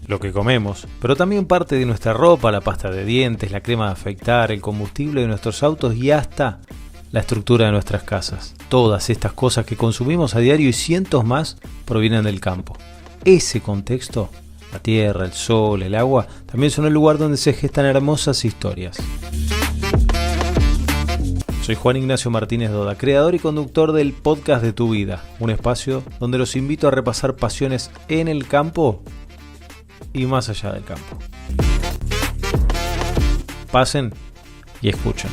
Lo que comemos, pero también parte de nuestra ropa, la pasta de dientes, la crema de afeitar, el combustible de nuestros autos y hasta la estructura de nuestras casas. Todas estas cosas que consumimos a diario y cientos más provienen del campo. Ese contexto, la tierra, el sol, el agua, también son el lugar donde se gestan hermosas historias. Soy Juan Ignacio Martínez Doda, creador y conductor del podcast de Tu Vida, un espacio donde los invito a repasar pasiones en el campo y más allá del campo. Pasen y escuchen.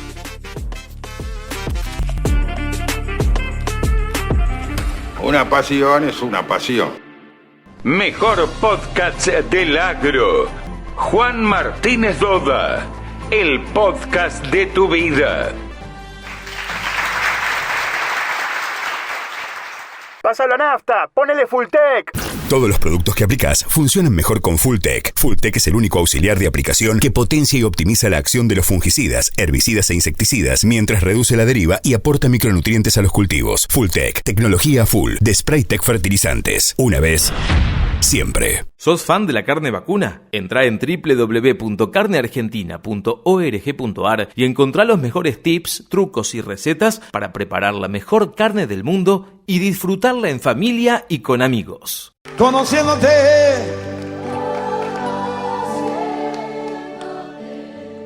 Una pasión es una pasión. Mejor podcast del agro. Juan Martínez Doda, el podcast de Tu Vida. ¡Pasa la nafta! ¡Ponele Fulltech! Todos los productos que aplicas funcionan mejor con Fulltech. Fulltech es el único auxiliar de aplicación que potencia y optimiza la acción de los fungicidas, herbicidas e insecticidas mientras reduce la deriva y aporta micronutrientes a los cultivos. Fulltech, tecnología full de Spraytech Fertilizantes. Una vez, siempre. ¿Sos fan de la carne vacuna? Entrá en www.carneargentina.org.ar y encontrá los mejores tips, trucos y recetas para preparar la mejor carne del mundo y disfrutarla en familia y con amigos. Conociéndote.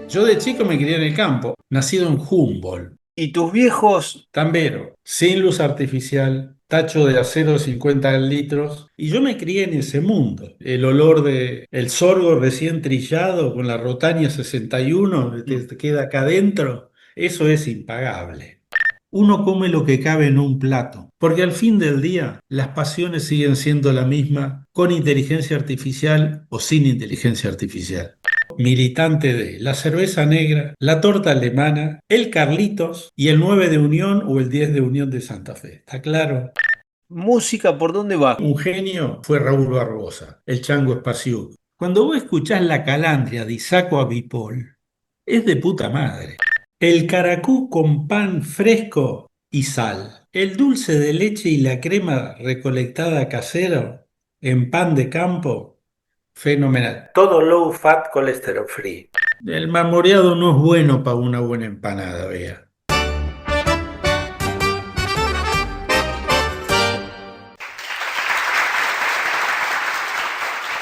Yo de chico me crié en el campo, nacido en Humboldt. ¿Y tus viejos? Tambero, sin luz artificial, tacho de acero 50 litros. Y yo me crié en ese mundo. El olor de el sorgo recién trillado con la Rotaña 61 te queda acá adentro. Eso es impagable. Uno come lo que cabe en un plato, porque al fin del día las pasiones siguen siendo la misma con inteligencia artificial o sin inteligencia artificial. Militante de la cerveza negra, la torta alemana, el Carlitos y el 9 de Unión o el 10 de Unión de Santa Fe. ¿Está claro? ¿Música por dónde va? Un genio fue Raúl Barbosa, el Chango Espaciuc. Cuando vos escuchás La Calandria de Isaco Abipol, es de puta madre. El caracú con pan fresco y sal. El dulce de leche y la crema recolectada casero en pan de campo. Fenomenal. Todo low fat, colesterol free. El marmoreado no es bueno para una buena empanada, vea.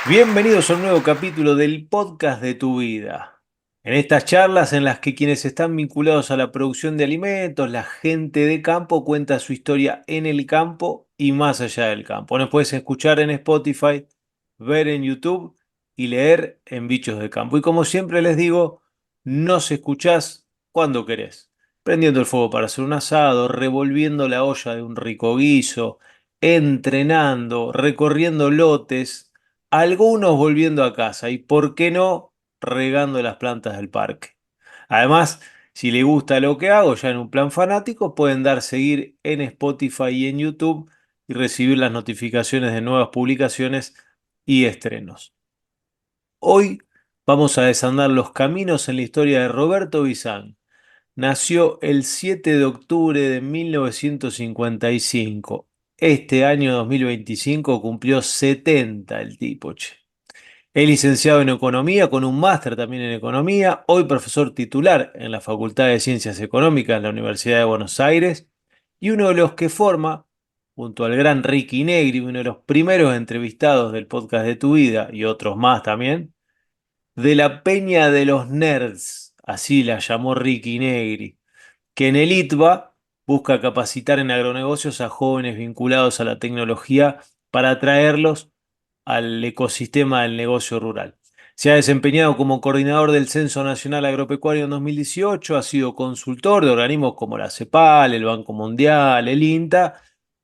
Bienvenidos a un nuevo capítulo del podcast de Tu Vida. En estas charlas en las que quienes están vinculados a la producción de alimentos, la gente de campo, cuenta su historia en el campo y más allá del campo. Nos puedes escuchar en Spotify, ver en YouTube y leer en Bichos de Campo. Y como siempre les digo, nos escuchás cuando querés. Prendiendo el fuego para hacer un asado, revolviendo la olla de un rico guiso, entrenando, recorriendo lotes, algunos volviendo a casa y, ¿por qué no?, regando las plantas del parque. Además, si les gusta lo que hago ya en un plan fanático, pueden dar seguir en Spotify y en YouTube y recibir las notificaciones de nuevas publicaciones y estrenos. Hoy vamos a desandar los caminos en la historia de Roberto Bizán. Nació el 7 de octubre de 1955. Este año 2025 cumplió 70 el tipo, che. Es licenciado en Economía, con un máster también en Economía, hoy profesor titular en la Facultad de Ciencias Económicas de la Universidad de Buenos Aires, y uno de los que forma, junto al gran Ricky Negri, uno de los primeros entrevistados del podcast de Tu Vida, y otros más también, de la Peña de los Nerds, así la llamó Ricky Negri, que en el ITBA busca capacitar en agronegocios a jóvenes vinculados a la tecnología para atraerlos al ecosistema del negocio rural. Se ha desempeñado como coordinador del Censo Nacional Agropecuario en 2018, ha sido consultor de organismos como la CEPAL, el Banco Mundial, el INTA,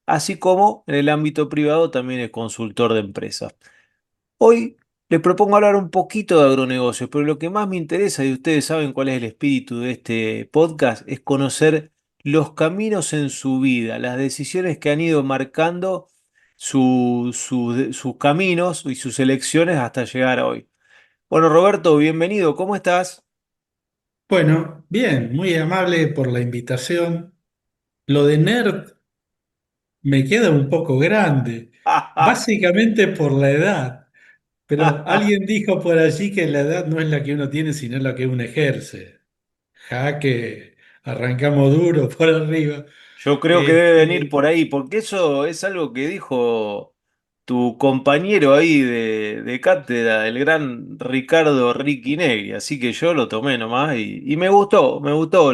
así como en el ámbito privado también es consultor de empresas. Hoy les propongo hablar un poquito de agronegocios, pero lo que más me interesa, y ustedes saben cuál es el espíritu de este podcast, es conocer los caminos en su vida, las decisiones que han ido marcando sus caminos y sus elecciones hasta llegar a hoy. Bueno, Roberto, bienvenido, ¿cómo estás? Bueno, bien, muy amable por la invitación. Lo de nerd me queda un poco grande, básicamente por la edad. Pero alguien dijo por allí que la edad no es la que uno tiene, sino la que uno ejerce. Ja, que arrancamos duro por arriba. Yo creo que debe venir Este, por ahí, porque eso es algo que dijo tu compañero ahí de cátedra, el gran Ricardo Ricky Negri, así que yo lo tomé nomás y me gustó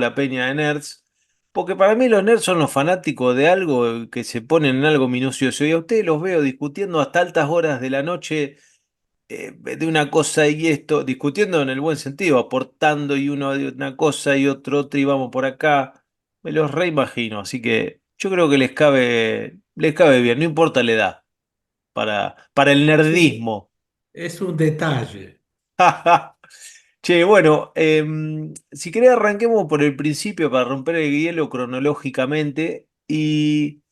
la peña de nerds, porque para mí los nerds son los fanáticos de algo que se ponen en algo minucioso, y a ustedes los veo discutiendo hasta altas horas de la noche de una cosa y esto, discutiendo en el buen sentido, aportando y uno de una cosa y otro otra y vamos por acá, me los reimagino, así que yo creo que les cabe bien, no importa la edad, para el sí, nerdismo. es un detalle. Che, bueno, si querés arranquemos por el principio para romper el hielo cronológicamente. ¿Y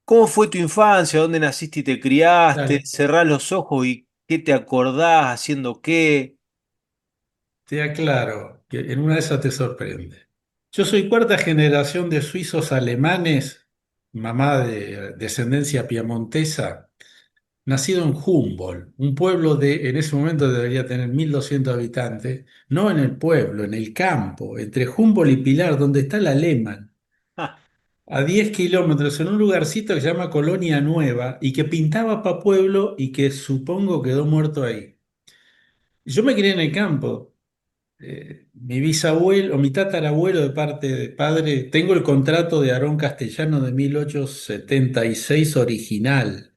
cómo fue tu infancia? ¿Dónde naciste y te criaste? Dale, Cerrás los ojos y ¿qué te acordás haciendo qué? te aclaro que en una de esas te sorprende. Yo soy cuarta generación de suizos alemanes, mamá de descendencia piamontesa, nacido en Humboldt, un pueblo en ese momento debería tener 1.200 habitantes, no en el pueblo, en el campo, entre Humboldt y Pilar, donde está el Alemán, a 10 kilómetros, en un lugarcito que se llama Colonia Nueva y que pintaba pa' pueblo y que supongo quedó muerto ahí. Yo me crié en el campo. Mi bisabuelo o mi tatarabuelo de parte de padre, tengo el contrato de Aarón Castellano de 1876 original,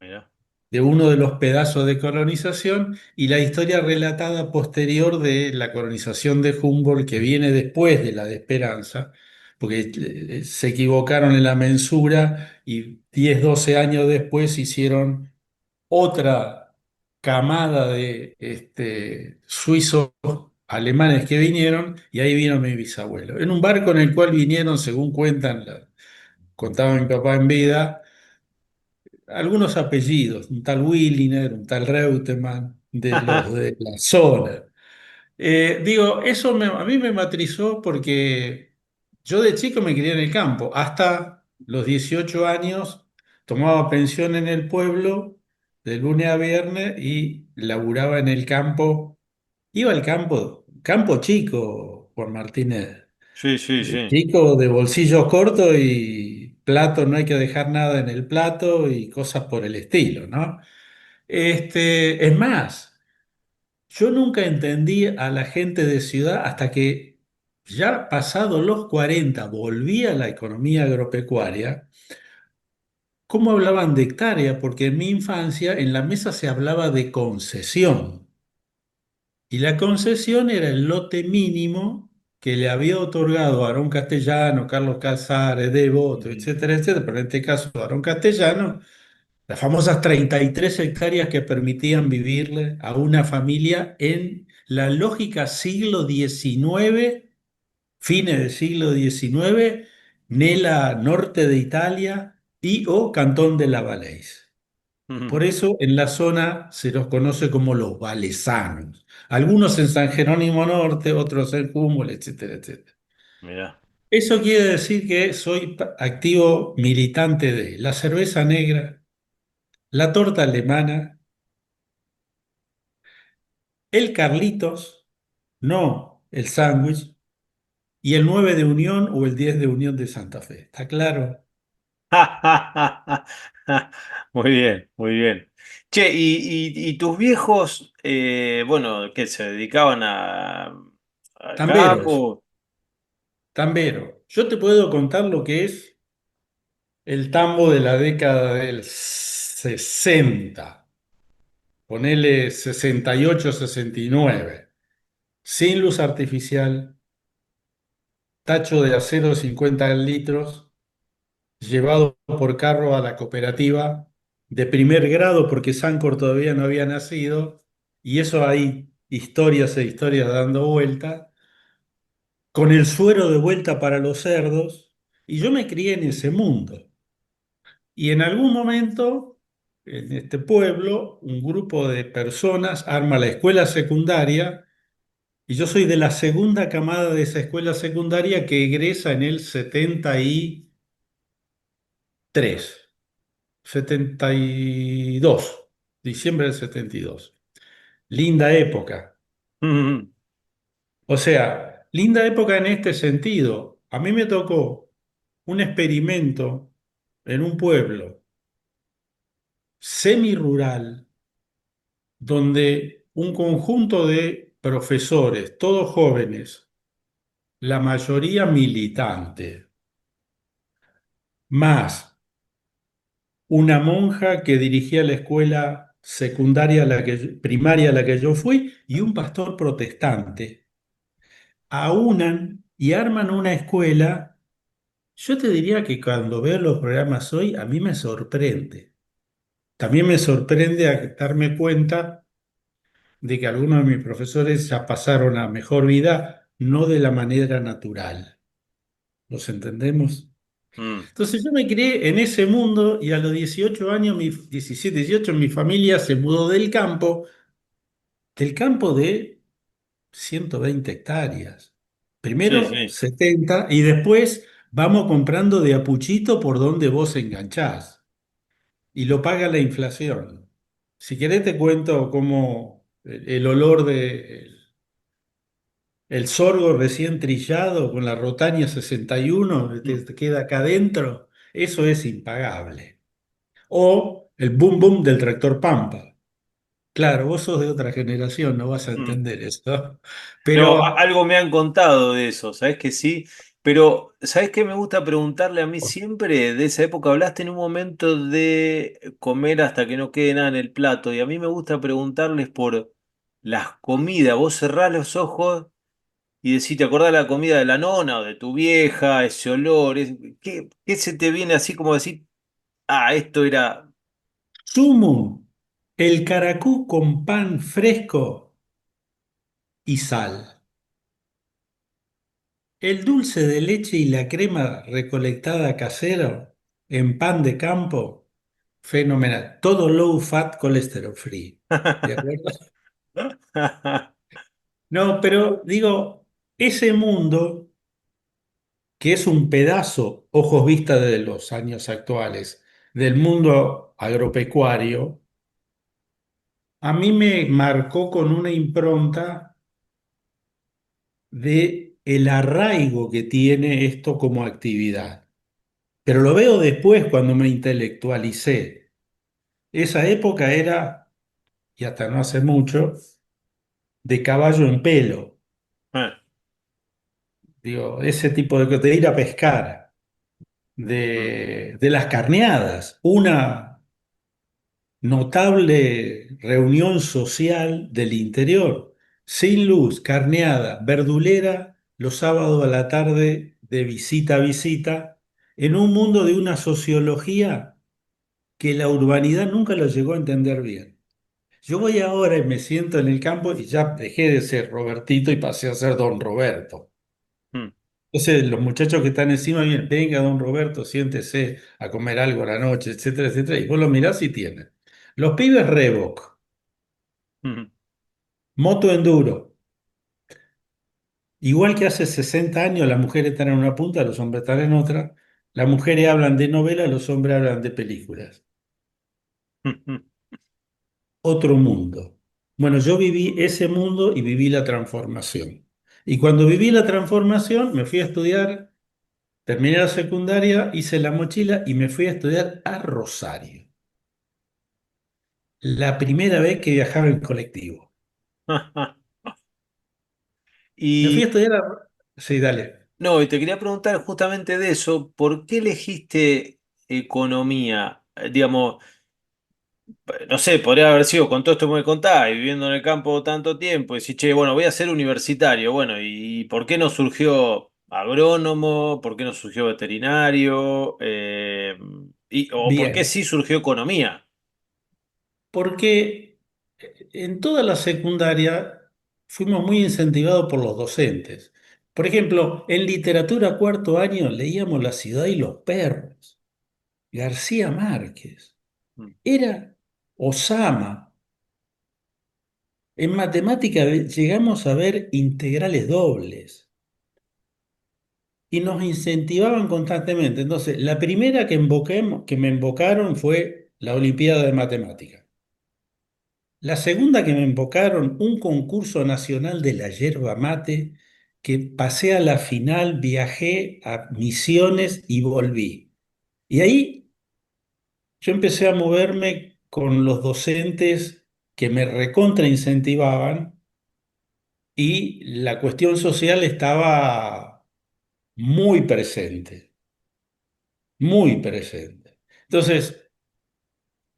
Mirá. de uno de los pedazos de colonización y la historia relatada posterior de la colonización de Humboldt que viene después de la de Esperanza, porque se equivocaron en la mensura y 10 12 años después hicieron otra camada de suizos alemanes que vinieron y ahí vino mi bisabuelo. En un barco en el cual vinieron, según contaba mi papá en vida, algunos apellidos, un tal Williner, un tal Reutemann, de los de la zona. Digo, eso a mí me matrizó porque yo de chico me crié en el campo. Hasta los 18 años tomaba pensión en el pueblo de lunes a viernes y laburaba en el campo. Iba al campo, campo chico, Juan Martínez. Sí, sí, sí. Chico de bolsillos cortos y plato, no hay que dejar nada en el plato y cosas por el estilo, ¿no? Es más. Yo nunca entendí a la gente de ciudad hasta que ya pasados los 40 volví a la economía agropecuaria, cómo hablaban de hectárea, porque en mi infancia en la mesa se hablaba de concesión y la concesión era el lote mínimo que le había otorgado Aarón Castellano, Carlos Casares, Devoto, Ujú. etcétera, etcétera, pero en este caso Aarón Castellano, las famosas 33 hectáreas que permitían vivirle a una familia en la lógica siglo XIX, fines del siglo XIX, Nela norte de Italia y o Cantón de la Valais. Ujú. Por eso en la zona se los conoce como los valesanos. Algunos en San Jerónimo Norte, otros en Humboldt, etcétera, etcétera. Mirá. Eso quiere decir que soy activo militante de la cerveza negra, la torta alemana, el Carlitos, no el sándwich, y el 9 de Unión o el 10 de Unión de Santa Fe. ¿Está claro? Muy bien, muy bien. Che, y tus viejos, bueno, que se dedicaban al Tamberos, campo? tambero. Yo te puedo contar lo que es el tambo de la década del 60. Ponele 68, 69. Sin luz artificial, tacho de acero de 50 litros, llevado por carro a la cooperativa de primer grado porque Sancor todavía no había nacido, y eso hay historias e historias dando vuelta, con el suero de vuelta para los cerdos, y yo me crié en ese mundo. Y en algún momento, en este pueblo, un grupo de personas arma la escuela secundaria, y yo soy de la segunda camada de esa escuela secundaria que egresa en el 70 y 73, 72, diciembre del 72. Linda época. Mm, O sea, linda época en este sentido. A mí me tocó un experimento en un pueblo semi-rural donde un conjunto de profesores, todos jóvenes, la mayoría militante, más una monja que dirigía la escuela secundaria primaria a la que yo fui y un pastor protestante, aunan y arman una escuela. Yo te diría que cuando veo los programas hoy, a mí me sorprende. También me sorprende darme cuenta de que algunos de mis profesores ya pasaron a mejor vida, no de la manera natural. ¿Los entendemos? mm. Entonces yo me crié en ese mundo y a los 18 años, 17, 18, mi familia se mudó del campo de 120 hectáreas. Sí, Primero sí. 70 y después vamos comprando de a puchito por donde vos enganchás y lo paga la inflación. Si querés te cuento cómo el olor de el sorgo recién trillado con la Rotaña 61 Mm, te queda acá adentro, eso es impagable. O el boom boom del tractor Pampa. Claro, vos sos de otra generación, no vas a mm. entender eso. No, Pero algo me han contado de eso, ¿sabes que sí? Pero, ¿sabes qué me gusta preguntarle a mí siempre? De esa época hablaste en un momento de comer hasta que no quede nada en el plato, y a mí me gusta preguntarles por las comidas. Vos cerrás los ojos y decís, ¿te acordás de la comida de la nona o de tu vieja? Ese olor, ¿qué se te viene así como decir, ah, esto era... sumo, el caracú con pan fresco y sal. El dulce de leche y la crema recolectada casero en pan de campo, fenomenal. Todo low fat, colesterol free. ¿De acuerdo? No, pero digo, ese mundo, que es un pedazo, ojos vista de los años actuales, del mundo agropecuario, a mí me marcó con una impronta de el arraigo que tiene esto como actividad. Pero lo veo después cuando me intelectualicé. Esa época era, y hasta no hace mucho, de caballo en pelo. Digo, ese tipo de ir a pescar, de las carneadas, una notable reunión social del interior, sin luz, carneada, verdulera, los sábados a la tarde de visita a visita, en un mundo de una sociología que la urbanidad nunca lo llegó a entender bien. Yo voy ahora y me siento en el campo y ya dejé de ser Robertito y pasé a ser Don Roberto. Mm, Entonces los muchachos que están encima vienen, venga, don Roberto, siéntese a comer algo a la noche, etcétera, etcétera. Y vos lo mirás y tienen. Los pibes Reebok, mm, moto enduro. Igual que hace 60 años las mujeres están en una punta, los hombres están en otra. Las mujeres hablan de novelas, los hombres hablan de películas. mm, Otro mundo. Bueno, yo viví ese mundo y viví la transformación. Y cuando viví la transformación, me fui a estudiar, terminé la secundaria, hice la mochila y me fui a estudiar a Rosario. La primera vez que viajaba en colectivo. mm. Me fui a Y estudiar a... Sí, dale. no, y te quería preguntar justamente de eso, ¿por qué elegiste economía? Digamos, no sé, podría haber sido con todo esto que me contás, y viviendo en el campo tanto tiempo, y decís, che, bueno, voy a ser universitario, bueno, ¿y por qué no surgió agrónomo? ¿Por qué no surgió veterinario? ¿O por qué Bien. sí surgió economía? Porque en toda la secundaria fuimos muy incentivados por los docentes. Por ejemplo, en literatura cuarto año leíamos La ciudad y los perros, García Márquez. Mm, Era Osama. En matemática llegamos a ver integrales dobles. y nos incentivaban constantemente. Entonces, la primera que me invocaron fue la Olimpiada de Matemática. La segunda que me invocaron, un concurso nacional de la yerba mate, que pasé a la final, viajé a Misiones y volví. Y ahí yo empecé a moverme con los docentes que me recontra incentivaban y la cuestión social estaba muy presente, muy presente. Entonces,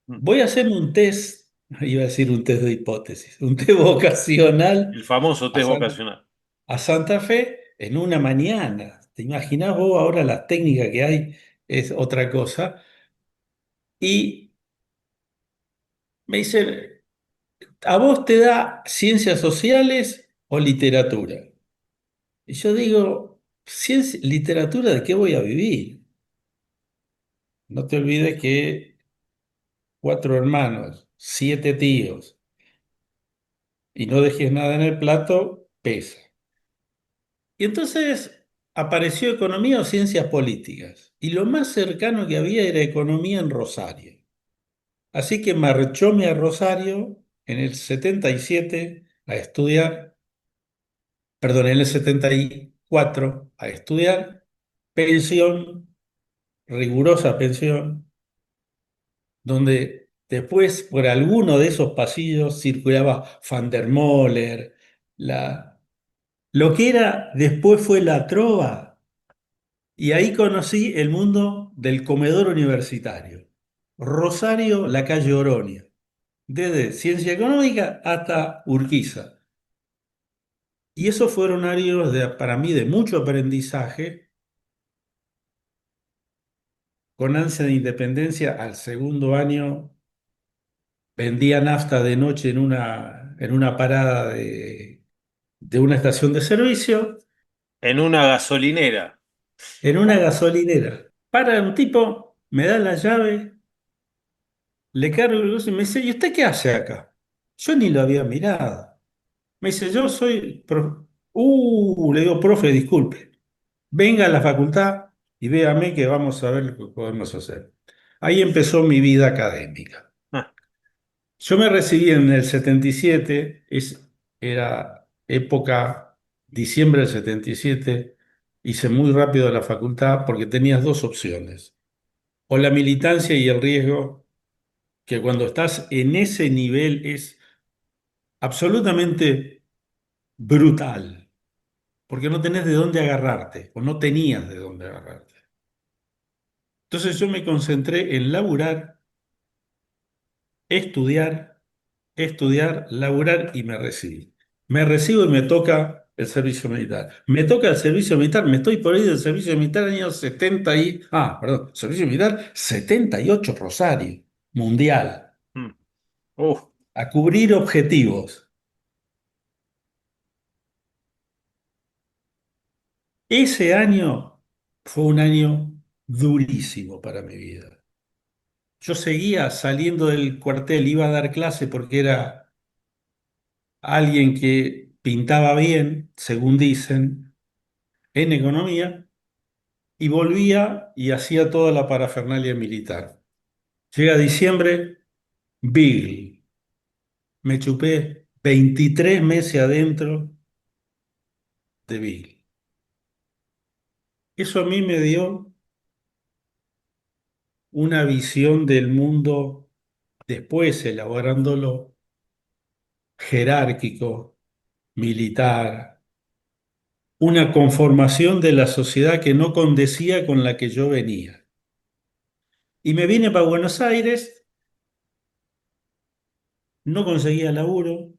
Mm. voy a hacer un test, iba a decir un test de hipótesis, un test vocacional El famoso a test San- vocacional. a Santa Fe en una mañana. ¿Te imaginás vos ahora la técnica que hay? Es otra cosa. Y me dice, ¿a vos te da ciencias sociales o literatura? Y yo digo, literatura, ¿de qué voy a vivir? No te olvides que 4 hermanos, 7 tíos, y no dejes nada en el plato, pesa. Y entonces apareció economía o ciencias políticas. Y lo más cercano que había era economía en Rosario. Así que marchóme a Rosario en el 77 a estudiar, perdón, en el 74 a estudiar, pensión, rigurosa pensión, donde después por alguno de esos pasillos circulaba Van der Moller, lo que era después fue la trova, y ahí conocí el mundo del comedor universitario. Rosario, la calle Oronia, desde ciencia económica hasta Urquiza. Y esos fueron años para mí de mucho aprendizaje, con ansia de independencia. Al segundo año vendía nafta de noche en una parada de una estación de servicio, En una gasolinera. en una gasolinera. Para un tipo, me da la llave, le cargo el gozo y me dice, ¿y usted qué hace acá? Yo ni lo había mirado. Me dice, yo soy... le digo, profe, disculpe. Venga a la facultad y véame que vamos a ver lo que podemos hacer. Ahí empezó mi vida académica. Ah, Yo me recibí en el 77, era época diciembre del 77, hice muy rápido la facultad porque tenías dos opciones, o la militancia y el riesgo, que cuando estás en ese nivel es absolutamente brutal, porque no tenés de dónde agarrarte, o no tenías de dónde agarrarte. Entonces yo me concentré en laburar, estudiar, estudiar, laburar y me recibí. Me recibo y me toca el servicio militar. Me toca el servicio militar, me estoy por ahí del servicio militar año 70 perdón, servicio militar 78 Rosario, mundial, mm. Uf, a cubrir objetivos. Ese año fue un año durísimo para mi vida. Yo seguía saliendo del cuartel, iba a dar clase porque era alguien que pintaba bien, según dicen, en economía, y volvía y hacía toda la parafernalia militar. Llega diciembre, Bill. Me chupé 23 meses adentro de Bill. Eso a mí me dio una visión del mundo después, elaborándolo, jerárquico, militar, una conformación de la sociedad que no condecía con la que yo venía. Y me vine para Buenos Aires, no conseguía laburo,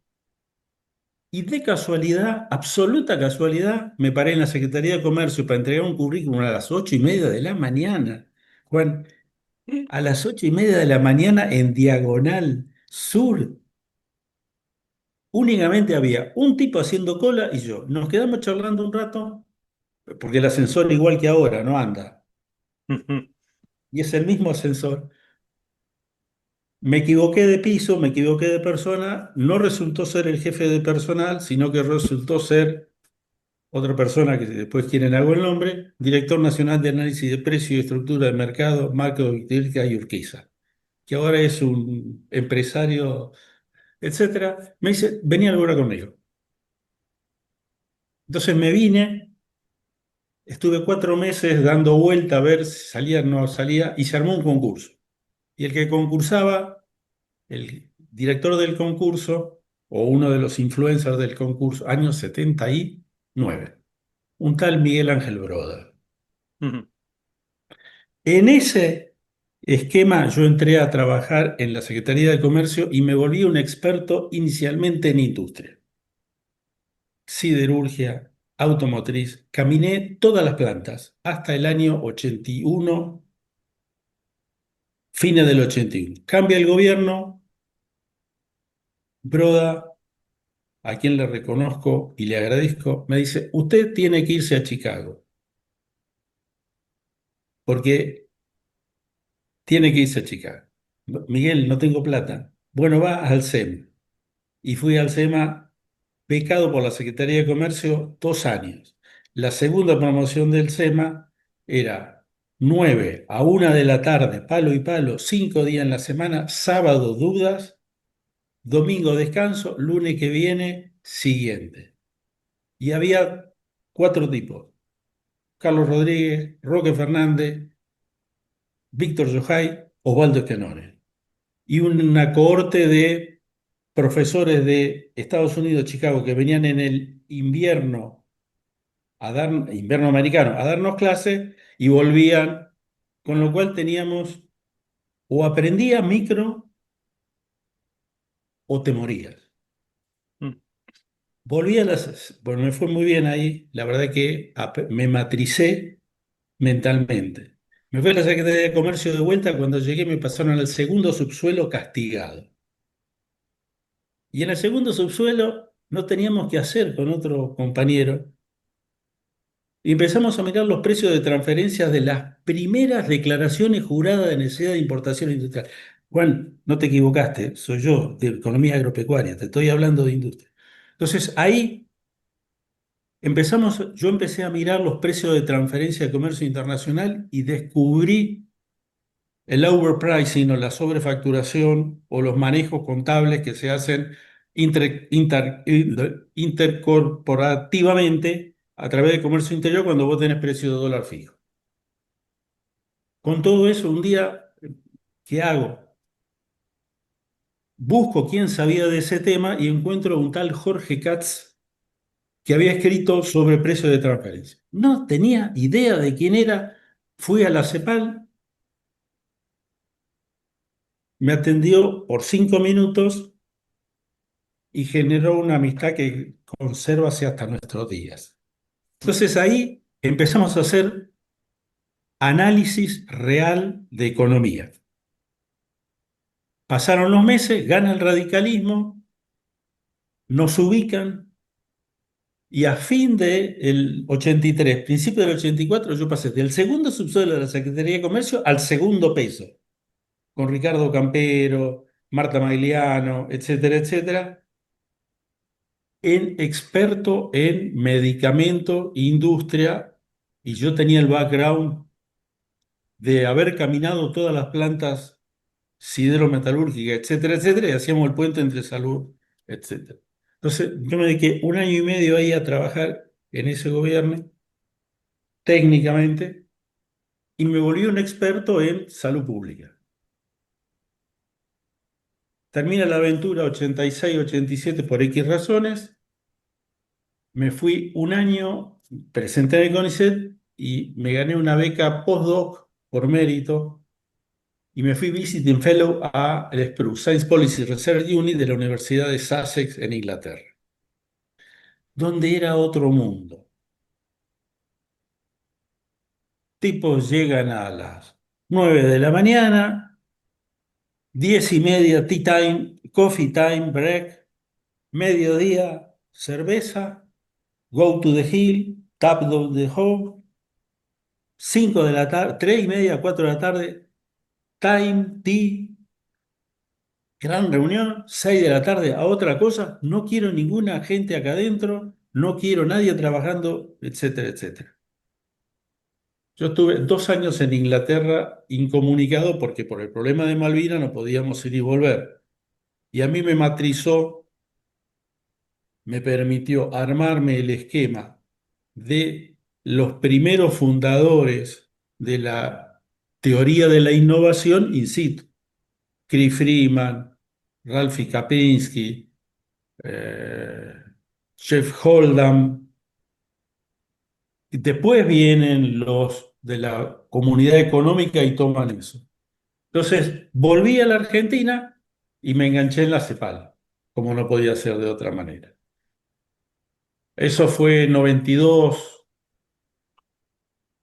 y de casualidad, absoluta casualidad, me paré en la Secretaría de Comercio para entregar un currículum a las 8:30 de la mañana. Juan, a las 8:30 de la mañana en Diagonal Sur, únicamente había un tipo haciendo cola y yo. Nos quedamos charlando un rato, porque el ascensor igual que ahora no anda, y es el mismo ascensor. Me equivoqué de piso, me equivoqué de persona, no resultó ser el jefe de personal, sino que resultó ser otra persona que después quieren hago el nombre, director nacional de análisis de precio y estructura de mercado, Marco Victorica y Urquiza, que ahora es un empresario, etcétera. Me dice, vení a laburar conmigo. Entonces me vine, estuve 4 meses dando vuelta a ver si salía o no salía, y se armó un concurso. Y el que concursaba, el director del concurso, o uno de los influencers del concurso, años 79, un tal Miguel Ángel Broda. Ujú. En ese esquema yo entré a trabajar en la Secretaría de Comercio y me volví un experto inicialmente en industria, siderurgia, automotriz. Caminé todas las plantas hasta el año 81, fines del 81. Cambia el gobierno, Broda, a quien le reconozco y le agradezco, me dice, usted tiene que irse a Chicago, porque tiene que irse a Chicago. Miguel, no tengo plata. Bueno, va al SEM. Y fui al SEMA becado por la Secretaría de Comercio 2 años. La segunda promoción del SEMA era 9 a 1 de la tarde, palo y palo, 5 días en la semana, sábado dudas, domingo descanso, lunes que viene, siguiente. Y había 4 tipos: Carlos Rodríguez, Roque Fernández, Víctor Yojay, Osvaldo Escanone. Y una cohorte de profesores de Estados Unidos, Chicago, que venían en el invierno americano, a darnos clases y volvían, con lo cual teníamos, o aprendías micro o te morías. Mm. Volví a bueno, me fue muy bien ahí, la verdad que me matricé mentalmente. Me fui a la Secretaría de Comercio de vuelta, cuando llegué me pasaron al segundo subsuelo castigado. Y en el segundo subsuelo no teníamos qué hacer con otro compañero. Y empezamos a mirar los precios de transferencias de las primeras declaraciones juradas de necesidad de importación industrial. Juan, no te equivocaste, soy yo de economía agropecuaria, te estoy hablando de industria. Entonces ahí yo empecé a mirar los precios de transferencia de comercio internacional y descubrí el overpricing o la sobrefacturación o los manejos contables que se hacen intercorporativamente a través de comercio interior cuando vos tenés precio de dólar fijo. Con todo eso, un día, ¿qué hago? Busco quién sabía de ese tema y encuentro a un tal Jorge Katz que había escrito sobre precios de transferencia. No tenía idea de quién era. Fui a la CEPAL, me atendió por 5 minutos y generó una amistad que conserva hasta nuestros días. Entonces ahí empezamos a hacer análisis real de economía. Pasaron los meses, gana el radicalismo, nos ubican y a fin del 83, principio del 84, yo pasé del segundo subsuelo de la Secretaría de Comercio al segundo peso, con Ricardo Campero, Marta Magliano, etcétera, etcétera, en experto en medicamento, industria, y yo tenía el background de haber caminado todas las plantas siderometalúrgicas, etcétera, etcétera, y hacíamos el puente entre salud, etcétera. Entonces, yo me dediqué 1 año y medio ahí a trabajar en ese gobierno, técnicamente, y me volví un experto en salud pública. Termina la aventura 86, 87 por X razones. Me fui un año, presenté en el CONICET y me gané una beca postdoc por mérito y me fui visiting fellow a el SPRU, Science Policy Research Unit de la Universidad de Sussex en Inglaterra, donde era otro mundo. Tipos llegan a las 9 de la mañana, 10:30, tea time, coffee time, break, mediodía, cerveza, go to the hill, tap the home, 5 de la tarde, 3:30, 4 de la tarde, time, tea, gran reunión, 6 de la tarde a otra cosa, no quiero ninguna gente acá adentro, no quiero nadie trabajando, etcétera, etcétera. Yo estuve 2 años en Inglaterra incomunicado porque por el problema de Malvinas no podíamos ir y volver. Y a mí me matrizó, me permitió armarme el esquema de los primeros fundadores de la teoría de la innovación in situ. Chris Freeman, Ralph Kapinski, eh, Jeff Oldham. Y después vienen los de la comunidad económica y toman eso. Entonces, volví a la Argentina y me enganché en la CEPAL, como no podía ser de otra manera. Eso fue en 92,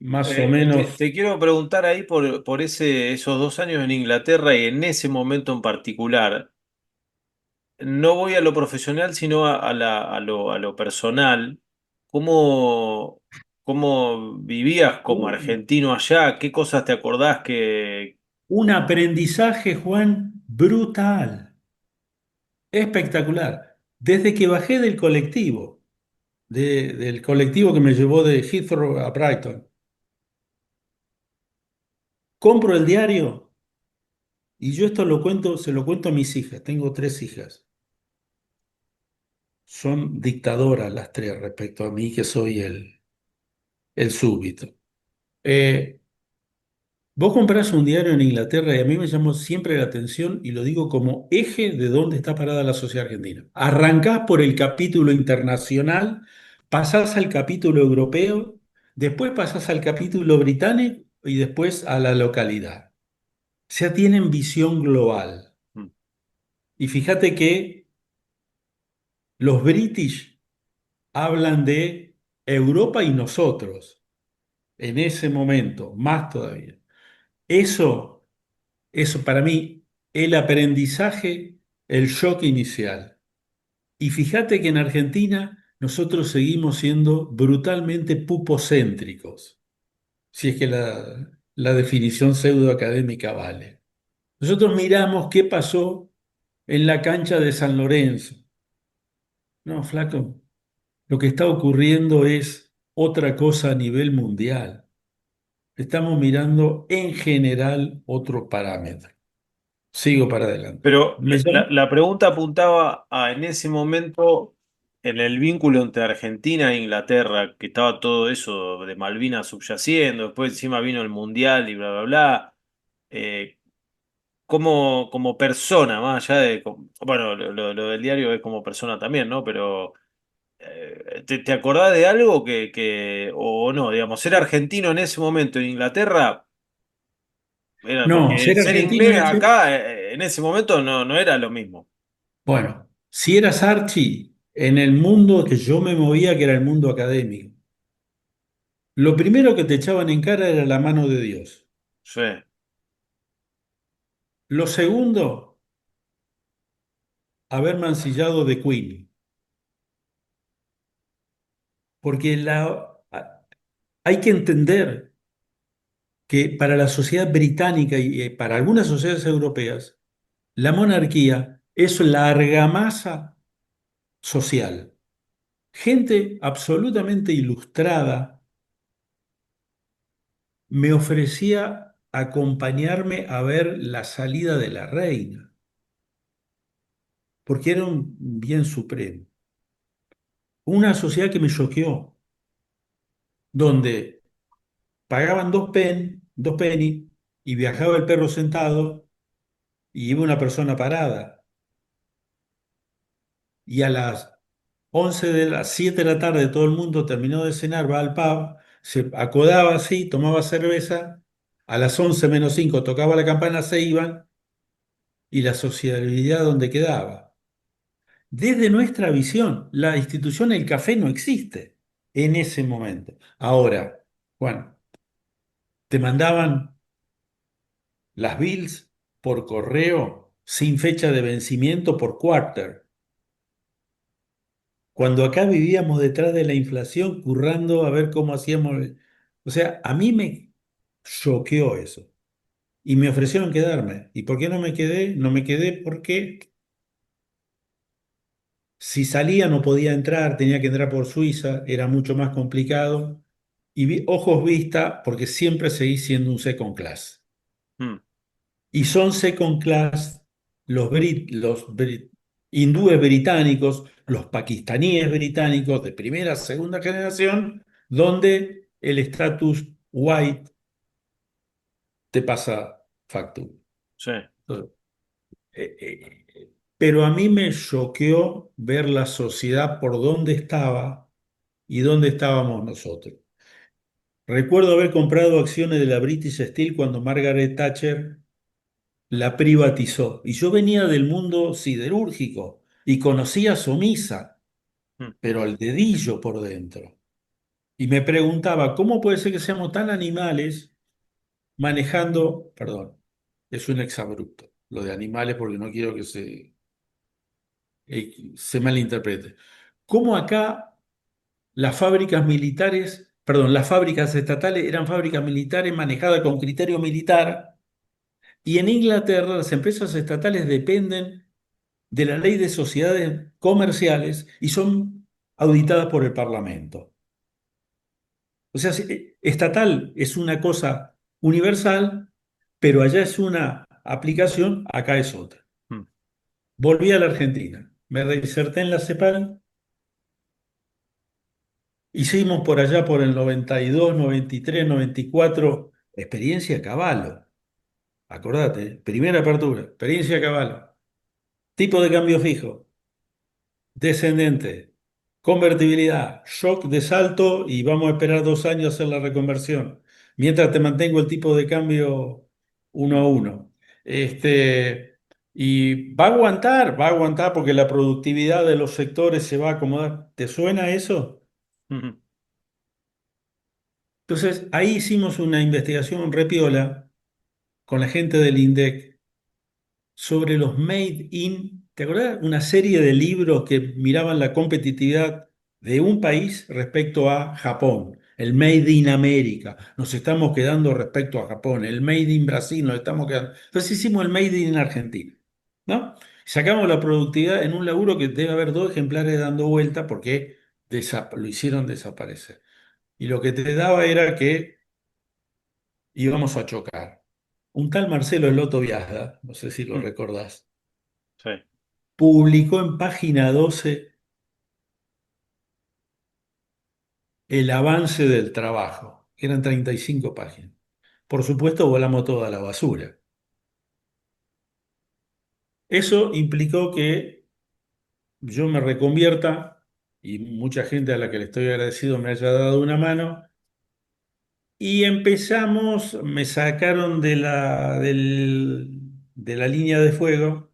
más o menos. Te quiero preguntar ahí por esos 2 años en Inglaterra y en ese momento en particular. No voy a lo profesional, sino a lo personal. ¿Cómo, cómo vivías como argentino allá? ¿Qué cosas te acordás que... Un aprendizaje, Juan, brutal, espectacular. Desde que bajé del colectivo, del colectivo que me llevó de Heathrow a Brighton, compro el diario y yo esto lo cuento, se lo cuento a mis hijas. Tengo 3 hijas. Son dictadoras las tres respecto a mí, que soy el súbdito. Eh, Vos comprás un diario en Inglaterra y a mí me llamó siempre la atención y lo digo como eje de dónde está parada la sociedad argentina. Arrancás por el capítulo internacional, pasás al capítulo europeo, después pasás al capítulo británico y después a la localidad. O sea, tienen visión global. Mm. Y fíjate que los British hablan de Europa y nosotros en ese momento, más todavía. Eso para mí, el aprendizaje, el shock inicial. Y fíjate que en Argentina nosotros seguimos siendo brutalmente pupocéntricos, si es que la definición pseudoacadémica vale. Nosotros miramos qué pasó en la cancha de San Lorenzo. No, flaco, lo que está ocurriendo es otra cosa a nivel mundial. Estamos mirando en general otro parámetro. Sigo para adelante. Pero Me llama- la pregunta apuntaba a en ese momento, en el vínculo entre Argentina e Inglaterra, que estaba todo eso de Malvinas subyaciendo, después encima vino el Mundial y bla, bla, bla. Eh, como persona, más allá de... Bueno, lo del diario es como persona también, ¿no? Pero ¿te acordás de algo o no? Digamos, ser argentino en ese momento en Inglaterra, era No, porque ser ser argentino en inglés ese... acá en ese momento no era lo mismo. Bueno, si eras Archie en el mundo que yo me movía, que era el mundo académico, lo primero que te echaban en cara era la mano de Dios. Sí. Lo segundo, haber mancillado de Queen. Porque hay que entender que para la sociedad británica y para algunas sociedades europeas, la monarquía es la argamasa social. Gente absolutamente ilustrada me ofrecía acompañarme a ver la salida de la reina, porque era un bien supremo. Una sociedad que me choqueó, donde pagaban 2 penny y viajaba el perro sentado y iba una persona parada. Y a las 7 de la tarde todo el mundo terminó de cenar, va al pub, se acodaba así, tomaba cerveza, a las 11 menos 5 tocaba la campana, se iban y la sociabilidad donde quedaba. Desde nuestra visión, la institución El Café no existe en ese momento. Ahora, Juan, te mandaban las bills por correo sin fecha de vencimiento por quarter. Cuando acá vivíamos detrás de la inflación, currando a ver cómo hacíamos. O sea, a mí me choqueó eso. Y me ofrecieron quedarme. ¿Y por qué no me quedé? No me quedé porque Si salía no podía entrar, tenía que entrar por Suiza, era mucho más complicado. Y ojos vista, porque siempre seguí siendo un second class. Mm, Y son second class hindúes británicos, los pakistaníes británicos de primera, segunda generación, donde el estatus white te pasa factura. sí. Eh, pero a mí me choqueó ver la sociedad por dónde estaba y dónde estábamos nosotros. Recuerdo haber comprado acciones de la British Steel cuando Margaret Thatcher la privatizó. Y yo venía del mundo siderúrgico y conocía Somisa, Mm, pero al dedillo por dentro. Y me preguntaba, ¿cómo puede ser que seamos tan animales manejando, perdón, es un exabrupto, lo de animales porque no quiero que se malinterprete. ¿Cómo acá las fábricas militares, perdón, las fábricas estatales eran fábricas militares manejadas con criterio militar y en Inglaterra las empresas estatales dependen de la ley de sociedades comerciales y son auditadas por el Parlamento? O sea, estatal es una cosa universal, pero allá es una aplicación, acá es otra. mm, Volví a la Argentina, me reinserté en la CEPAL, hicimos por allá por el 92, 93, 94, experiencia a caballo. Acordate, primera apertura, experiencia a caballo. Tipo de cambio fijo, descendente, convertibilidad, shock de salto y vamos a esperar 2 años a hacer la reconversión. Mientras te mantengo el tipo de cambio 1 a 1. Y va a aguantar porque la productividad de los sectores se va a acomodar. ¿Te suena eso? mm, Entonces, ahí hicimos una investigación repiola con la gente del INDEC sobre los Made in. ¿Te acordás? Una serie de libros que miraban la competitividad de un país respecto a Japón. El Made in América. Nos estamos quedando respecto a Japón. El Made in Brasil. Nos estamos quedando. Entonces hicimos el Made in Argentina. ¿No? Sacamos la productividad en un laburo que debe haber 2 ejemplares dando vuelta porque lo hicieron desaparecer. Y lo que te daba era que íbamos a chocar. Un tal Marcelo Loto Biasda, no sé si lo mm, recordás, sí. publicó en página 12 el avance del trabajo, que eran 35 páginas. Por supuesto, volamos toda la basura. Eso implicó que yo me reconvierta y mucha gente a la que le estoy agradecido me haya dado una mano. Y empezamos, me sacaron de la línea de fuego,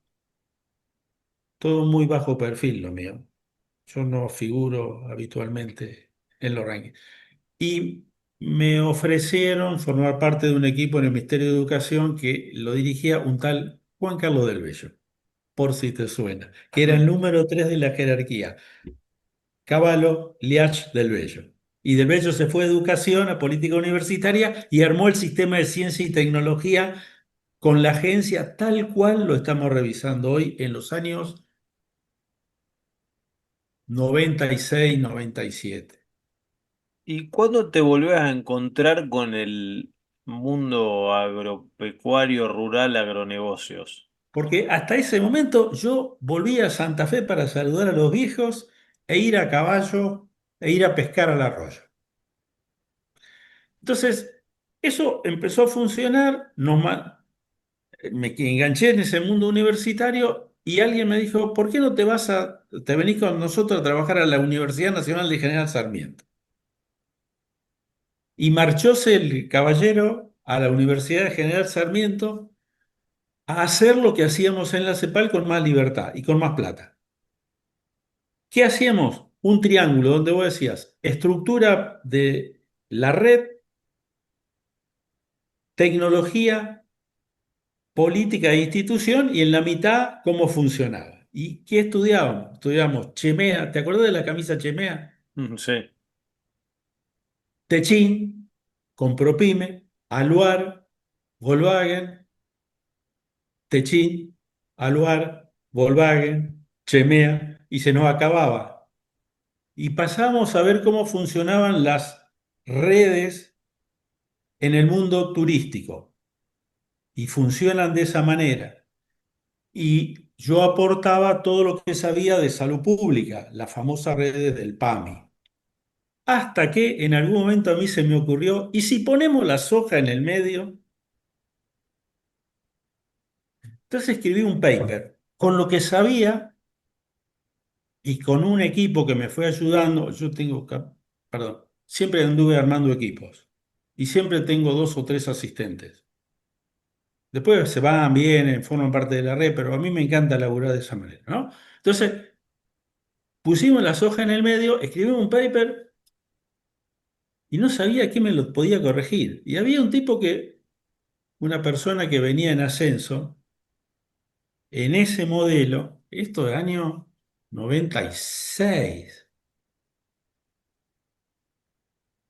todo muy bajo perfil lo mío. Yo no figuro habitualmente en los rankings. Y me ofrecieron formar parte de un equipo en el Ministerio de Educación que lo dirigía un tal Juan Carlos del Bello, por si te suena, que era Mm. el número 3 de la jerarquía, Cavallo Liach del Bello. Y del Bello se fue a Educación, a Política Universitaria y armó el sistema de ciencia y tecnología con la agencia tal cual lo estamos revisando hoy en los años 96, 97. ¿Y cuándo te volvés a encontrar con el mundo agropecuario, rural, agronegocios? Porque hasta ese momento yo volví a Santa Fe para saludar a los viejos e ir a caballo e ir a pescar al arroyo. Entonces, eso empezó a funcionar, me enganché en ese mundo universitario y alguien me dijo, ¿por qué no te venís con nosotros a trabajar a la Universidad Nacional de General Sarmiento? Y marchóse el caballero a la Universidad de General Sarmiento a hacer lo que hacíamos en la CEPAL con más libertad y con más plata. ¿Qué hacíamos? Un triángulo donde vos decías estructura de la red, tecnología, política e institución y en la mitad cómo funcionaba. ¿Y qué estudiábamos? Estudiábamos Chemea, ¿te acuerdas de la camisa Chemea? Mm, sí. Techin, Compropyme, Aluar, Volkswagen, Techin, Aluar, Volkswagen, Chemea. y se nos acababa. Y pasamos a ver cómo funcionaban las redes en el mundo turístico. Y funcionan de esa manera. Y yo aportaba todo lo que sabía de salud pública, las famosas redes del PAMI. Hasta que en algún momento a mí se me ocurrió, ¿y si ponemos la soja en el medio? Entonces escribí un paper con lo que sabía y con un equipo que me fue ayudando. Perdón, siempre anduve armando equipos y siempre tengo dos o tres asistentes. Después se van, vienen, forman parte de la red, pero a mí me encanta laburar de esa manera, ¿no? Entonces pusimos la soja en el medio, escribimos un paper y no sabía quién me lo podía corregir. Y había una persona que venía en ascenso en ese modelo, esto del año 96,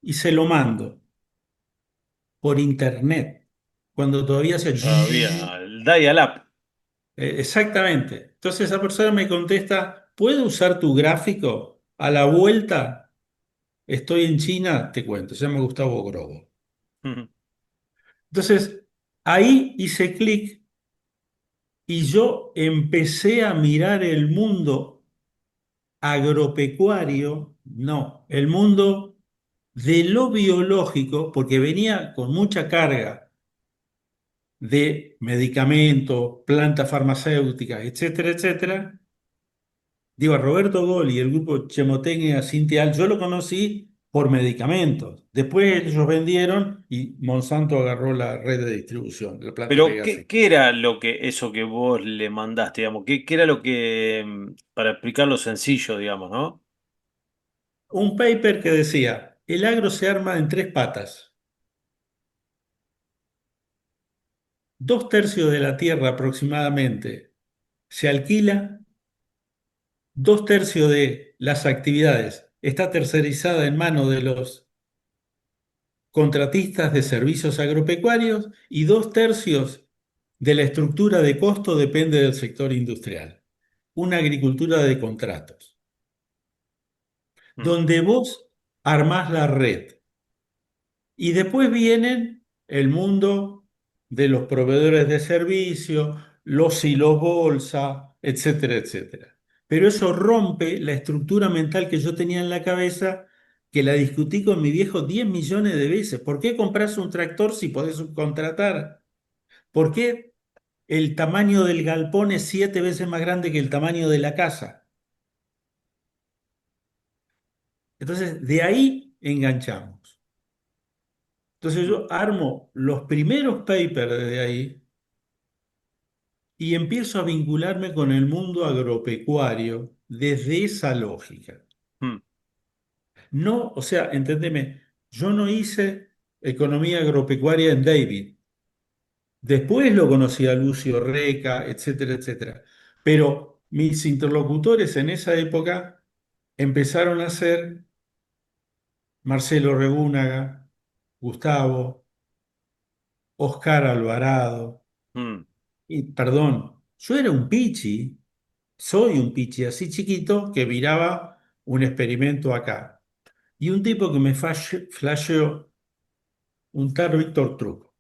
y se lo mando por internet, cuando todavía se... Todavía, el dial-up. Exactamente. Entonces esa persona me contesta, ¿puedo usar tu gráfico? A la vuelta, estoy en China, te cuento, se llama Gustavo Grobo. Ujú. Entonces, ahí hice clic y yo empecé a mirar el mundo agropecuario, no, el mundo de lo biológico, porque venía con mucha carga de medicamentos, plantas farmacéuticas, etcétera, etcétera. Digo, a Roberto Gol y el grupo Chemotecnia Cintial, yo lo conocí por medicamentos. Después ellos vendieron y Monsanto agarró la red de distribución, la planta Pero, Pegasystems. ¿qué era eso que vos le mandaste, digamos? ¿Qué era lo que, para explicarlo sencillo, digamos, ¿no? Un paper que decía, el agro se arma en tres patas. 2/3 de la tierra aproximadamente se alquila, 2/3 de las actividades está tercerizada en manos de los contratistas de servicios agropecuarios y 2/3 de la estructura de costo depende del sector industrial. Una agricultura de contratos, Mm, donde vos armás la red. Y después vienen el mundo de los proveedores de servicio, los hilos bolsa, etcétera, etcétera. Pero eso rompe la estructura mental que yo tenía en la cabeza, que la discutí con mi viejo 10 millones de veces. ¿Por qué compras un tractor si podés subcontratar? ¿Por qué el tamaño del galpón es 7 veces más grande que el tamaño de la casa? Entonces, de ahí enganchamos. Entonces mm, yo armo los primeros papers desde ahí y empiezo a vincularme con el mundo agropecuario desde esa lógica. mm, No, o sea, entendeme, yo no hice economía agropecuaria en David. Después lo conocí a Lucio Reca, etcétera, etcétera. Pero mis interlocutores en esa época empezaron a ser Marcelo Regúnaga, Gustavo, Oscar Alvarado. mm, Y perdón, yo era un pichi, soy un pichi así chiquito que miraba un experimento acá. Y un tipo que me flasheó, un tal Víctor Truco,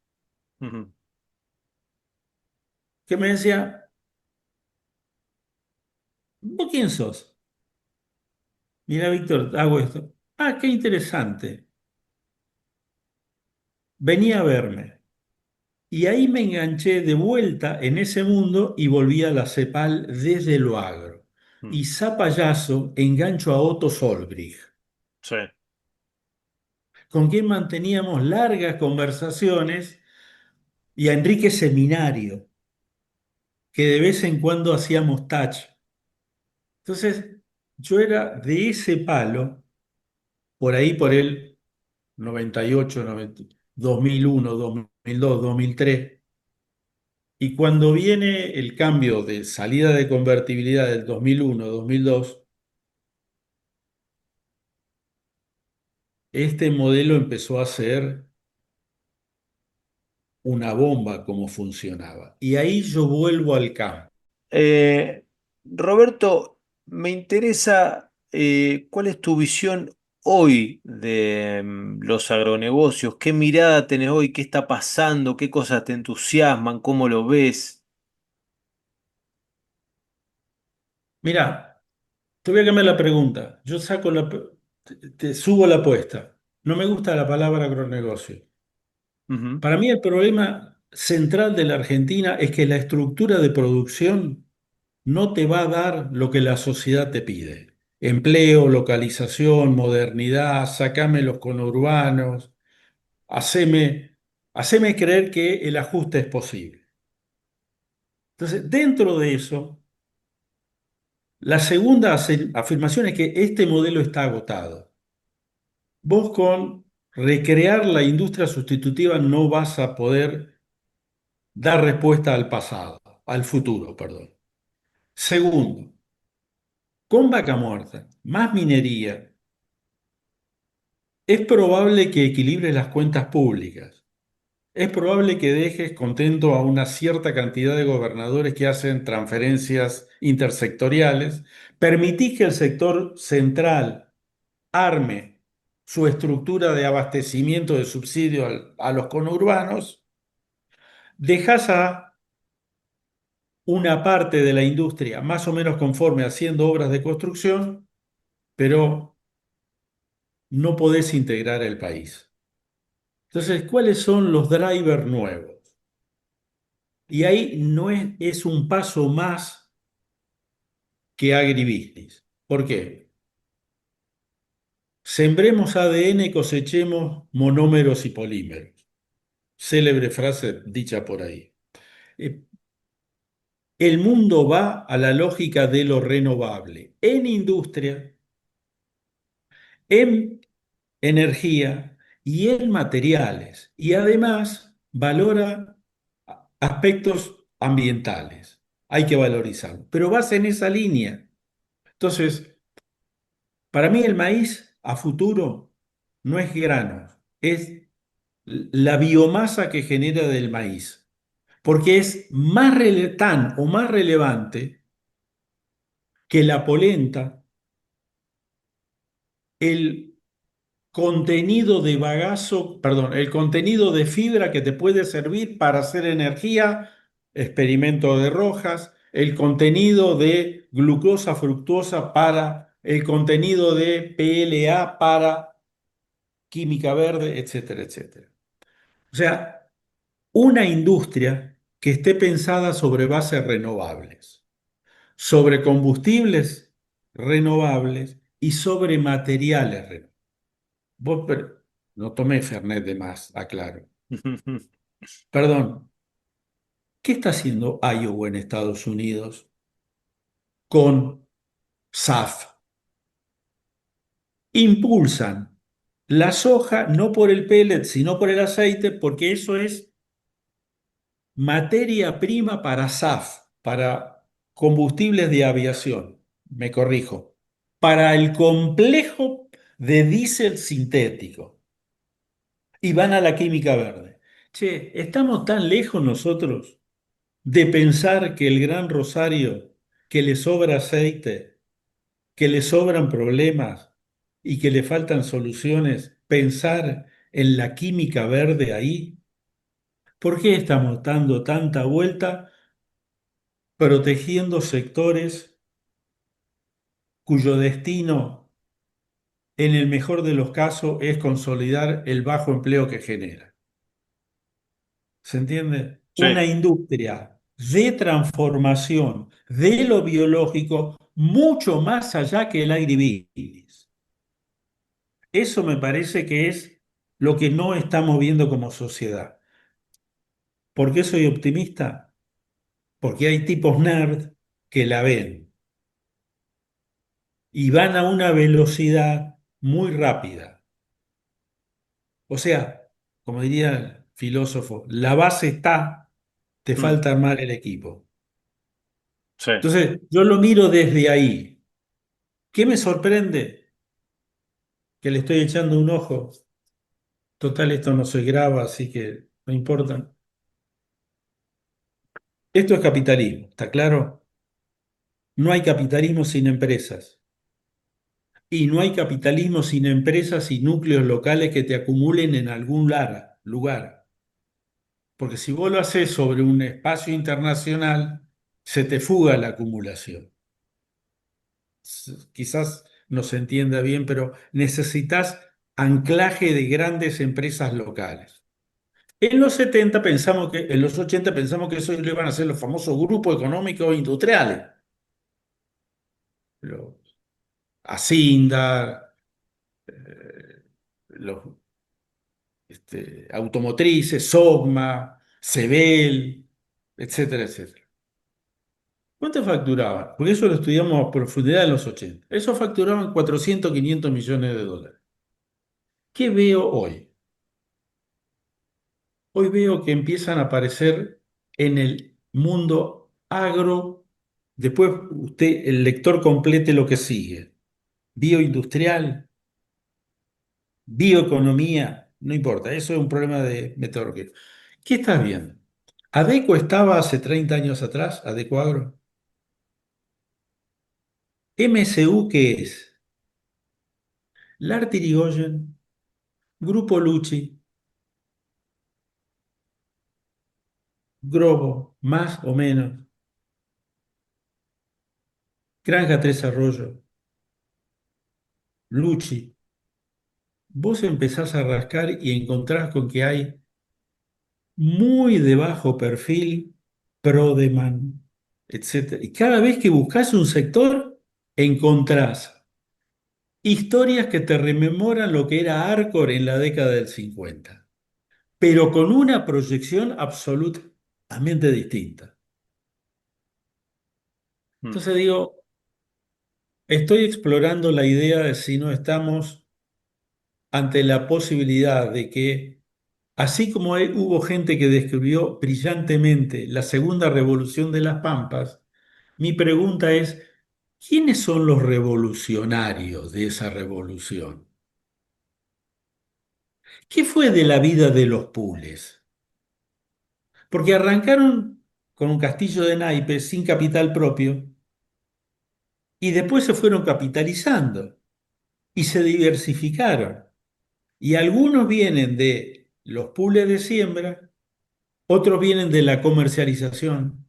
ujú, que me decía, ¿vos quién sos? Mira, Víctor, hago esto. Ah, qué interesante. Venía a verme. Y ahí me enganché de vuelta en ese mundo y volví a la CEPAL desde lo agro. mm. Y zapayazo engancho a Otto Solbrich, Sí. con quien manteníamos largas conversaciones, y a Enrique Seminario, que de vez en cuando hacíamos touch. Entonces, yo era de ese palo, por ahí por el 98, 90, 2001, 2002, 2003. Y cuando viene el cambio de salida de convertibilidad del 2001, 2002, este modelo empezó a ser una bomba como funcionaba. Y ahí yo vuelvo al campo. Eh, Roberto, Me interesa cuál es tu visión hoy de los agronegocios, qué mirada tenés hoy, qué está pasando, qué cosas te entusiasman, cómo lo ves. Mira, te voy a cambiar la pregunta. Yo te subo la apuesta. No me gusta la palabra agronegocio. Ujú. Para mí el problema central de la Argentina es que la estructura de producción no te va a dar lo que la sociedad te pide. Empleo, localización, modernidad, sacame los conurbanos, haceme, haceme creer que el ajuste es posible. Entonces, dentro de eso, la segunda afirmación es que este modelo está agotado. Vos con recrear la industria sustitutiva no vas a poder dar respuesta al pasado, al futuro, perdón. Segundo, con vaca muerta, más minería, es probable que equilibres las cuentas públicas. Es probable que dejes contento a una cierta cantidad de gobernadores que hacen transferencias intersectoriales. Permitís que el sector central arme su estructura de abastecimiento de subsidio a los conurbanos. Dejás a una parte de la industria más o menos conforme haciendo obras de construcción, pero no podés integrar el país. Entonces, ¿cuáles son los drivers nuevos? Y ahí no es un paso más que agribusiness. ¿Por qué? Sembremos ADN, cosechemos monómeros y polímeros. Célebre frase dicha por ahí. Eh, El mundo va a la lógica de lo renovable en industria, en energía y en materiales. Y además valora aspectos ambientales. Hay que valorizarlo. Pero vas en esa línea. Entonces, para mí el maíz a futuro no es grano, es la biomasa que genera del maíz, porque es tan o más relevante que la polenta, el contenido de bagazo, perdón, el contenido de fibra que te puede servir para hacer energía, experimento de Rojas, el contenido de glucosa, fructosa para el contenido de PLA para química verde, etcétera, etcétera. O sea, una industria que esté pensada sobre bases renovables, sobre combustibles renovables y sobre materiales renovables. No tomé Fernet de más, aclaro. Perdón, ¿qué está haciendo Iowa en Estados Unidos con SAF? Impulsan la soja no por el pellet, sino por el aceite, porque eso es materia prima para SAF, para combustibles de aviación, me corrijo, para el complejo de diésel sintético y van a la química verde. Che, estamos tan lejos nosotros de pensar que el Gran Rosario, que le sobra aceite, que le sobran problemas y que le faltan soluciones, pensar en la química verde ahí. ¿Por qué estamos dando tanta vuelta protegiendo sectores cuyo destino, en el mejor de los casos, es consolidar el bajo empleo que genera? ¿Se entiende? Una Sí. industria de transformación de lo biológico mucho más allá que el agribusiness. Eso me parece que es lo que no estamos viendo como sociedad. ¿Por qué soy optimista? Porque hay tipos nerd que la ven y van a una velocidad muy rápida. O sea, como diría el filósofo, la base está, te Mm. falta armar el equipo. Sí. Entonces, yo lo miro desde ahí. ¿Qué me sorprende? Que le estoy echando un ojo. Total, esto no se graba, así que no importa. Esto es capitalismo, ¿está claro? no hay capitalismo sin empresas. Y no hay capitalismo sin empresas y núcleos locales que te acumulen en algún lugar. Porque si vos lo haces sobre un espacio internacional, se te fuga la acumulación. Quizás no se entienda bien, pero necesitas anclaje de grandes empresas locales. En los 70 pensamos que, en los 80 pensamos que eso lo iban a hacer los famosos grupos económicos industriales. Los Asinda, los automotrices, Sogma, Sebel, etcétera, etcétera. ¿Cuánto facturaban? Porque eso lo estudiamos a profundidad en los 80. Eso facturaban 400, 500 millones de dólares. ¿Qué veo hoy? Hoy veo que empiezan a aparecer en el mundo agro. Después usted, el lector, complete lo que sigue. Bioindustrial, bioeconomía, no importa, eso es un problema de metodología. ¿Qué estás viendo? ¿Adeco estaba hace 30 años atrás, Adeco Agro? ¿MSU qué es? Lart Irigoyen, Grupo Lucci, Grobo, más o menos, Granja Tres Arroyos, Lucci. Vos empezás a rascar y encontrás con que hay muy de bajo perfil, Prodeman, etc. Y cada vez que buscas un sector, encontrás historias que te rememoran lo que era Arcor en la década del 50, pero con una proyección absolutamente distinta. Mm. Entonces digo, estoy explorando la idea de si no estamos ante la posibilidad de que, así como hubo gente que describió brillantemente la segunda revolución de las Pampas, mi pregunta es, ¿quiénes son los revolucionarios de esa revolución? ¿Qué fue de la vida de los Pules? Porque arrancaron con un castillo de naipes sin capital propio y después se fueron capitalizando y se diversificaron. Y algunos vienen de los Pules de siembra, otros vienen de la comercialización,